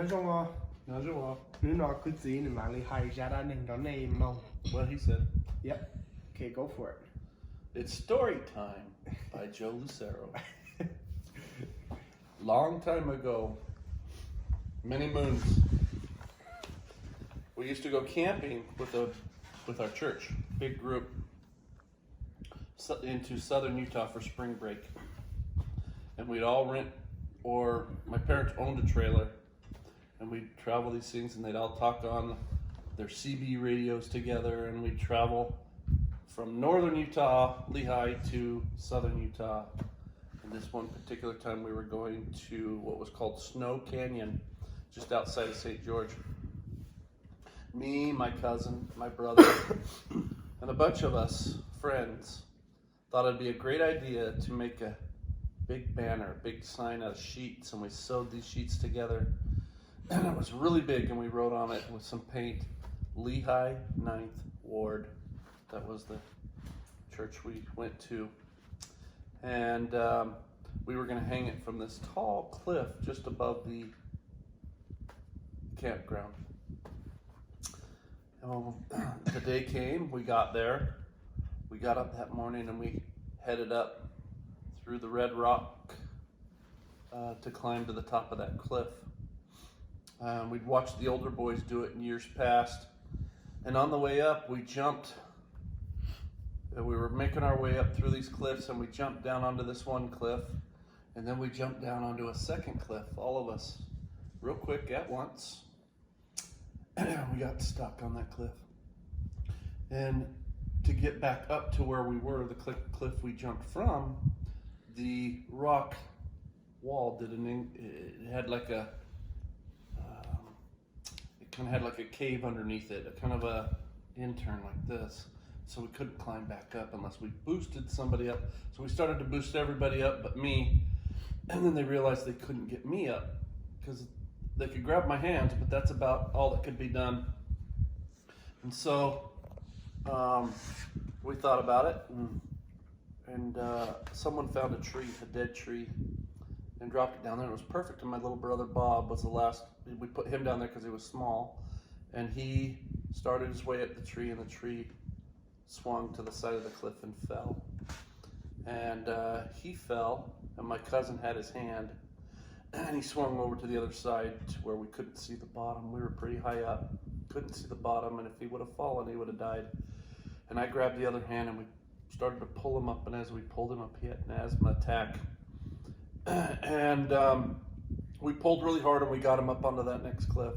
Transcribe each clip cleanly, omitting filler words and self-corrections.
nói xong Nói chung nếu nó cứ gì thì mà lấy hai ra đã nên đó này mong. what he said. Yep. Okay, go for it. It's Story Time by Joe Lucero. Long time ago, many moons, we used to go camping with our church, big group, into southern Utah for spring break. And we'd all rent, or my parents owned a trailer, and we'd travel these things, and they'd all talk on their CB radios together, and we'd travel from northern Utah, Lehi, to southern Utah. And this one particular time we were going to what was called Snow Canyon, just outside of St. George. Me, my cousin, my brother, and a bunch of us friends thought it'd be a great idea to make a big banner, a big sign out of sheets, and we sewed these sheets together. And it was really big, and we wrote on it with some paint, Lehi 9th Ward. That was the church we went to. And we were going to hang it from this tall cliff just above the campground. And the day came, we got there. We got up that morning and we headed up through the red rock to climb to the top of that cliff. We'd watched the older boys do it in years past. And on the way up, we jumped. We were making our way up through these cliffs, and we jumped down onto this one cliff. And then we jumped down onto a second cliff, all of us, real quick at once. And we got stuck on that cliff. And to get back up to where we were, the cliff we jumped from, the rock wall it had like a, it kind of had like a cave underneath it, a kind of a intern like this. So we couldn't climb back up unless we boosted somebody up. So we started to boost everybody up but me. And then they realized they couldn't get me up because they could grab my hands, but that's about all that could be done. And so we thought about it, and someone found a tree, a dead tree, and dropped it down there. It was perfect, and my little brother Bob was the last. We put him down there because he was small, and he started his way up the tree, and the tree swung to the side of the cliff and fell. And he fell, and my cousin had his hand, and he swung over to the other side to where we couldn't see the bottom. We were pretty high up, couldn't see the bottom, and if he would have fallen, he would have died. And I grabbed the other hand, and we started to pull him up, and as we pulled him up, he had an asthma attack. And we pulled really hard, and we got him up onto that next cliff.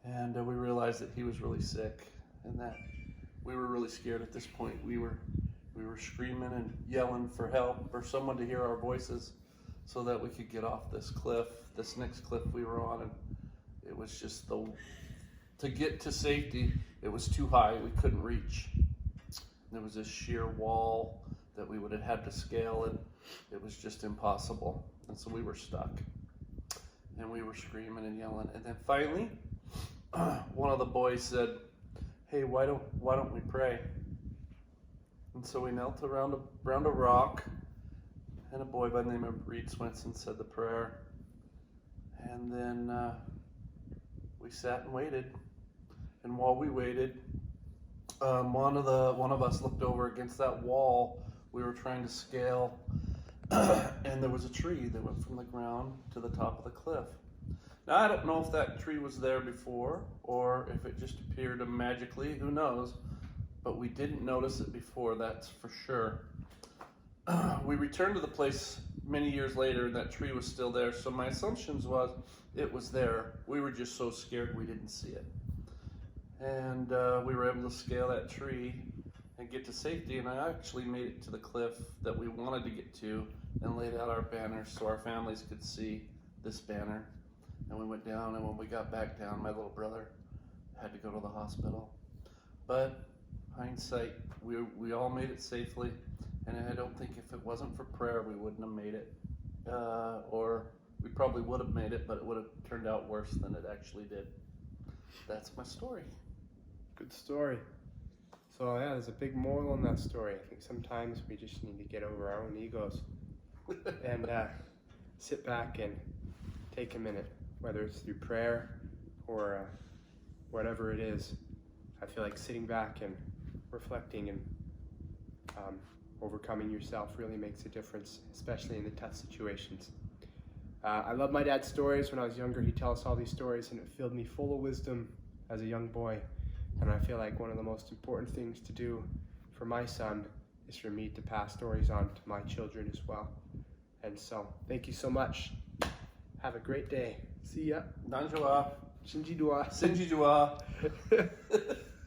And we realized that he was really sick, and that we were really scared at this point. We were screaming and yelling for help, for someone to hear our voices so that we could get off this cliff, this next cliff we were on. And it was just to get to safety, it was too high, we couldn't reach. There was this sheer wall that we would have had to scale, and it was just impossible. And so we were stuck, and we were screaming and yelling. And then finally, one of the boys said, "Hey, why don't we pray?" And so we knelt around a rock, and a boy by the name of Reed Swenson said the prayer. And then we sat and waited. And while we waited, one of us looked over against that wall we were trying to scale, and there was a tree that went from the ground to the top of the cliff. Now, I don't know if that tree was there before or if it just appeared magically, who knows, but we didn't notice it before, that's for sure. We returned to the place many years later, and that tree was still there, so my assumptions was it was there. We were just so scared we didn't see it. And we were able to scale that tree and get to safety, and I actually made it to the cliff that we wanted to get to and laid out our banners so our families could see this banner. And we went down, and when we got back down, my little brother had to go to the hospital. But hindsight, we all made it safely, and I don't think if it wasn't for prayer, we wouldn't have made it. Or we probably would have made it, but it would have turned out worse than it actually did. That's my story. Good story. So yeah, there's a big moral in that story. I think sometimes we just need to get over our own egos and sit back and take a minute whether it's through prayer or whatever it is. I feel like sitting back and reflecting and overcoming yourself really makes a difference, especially in the tough situations. I love my dad's stories. When I was younger, he'd tell us all these stories, and it filled me full of wisdom as a young boy. And I feel like one of the most important things to do for my son is for me to pass stories on to my children as well. And so, thank you so much. Have a great day. See ya. Nanjua. Shinji dua. Sinji Jua.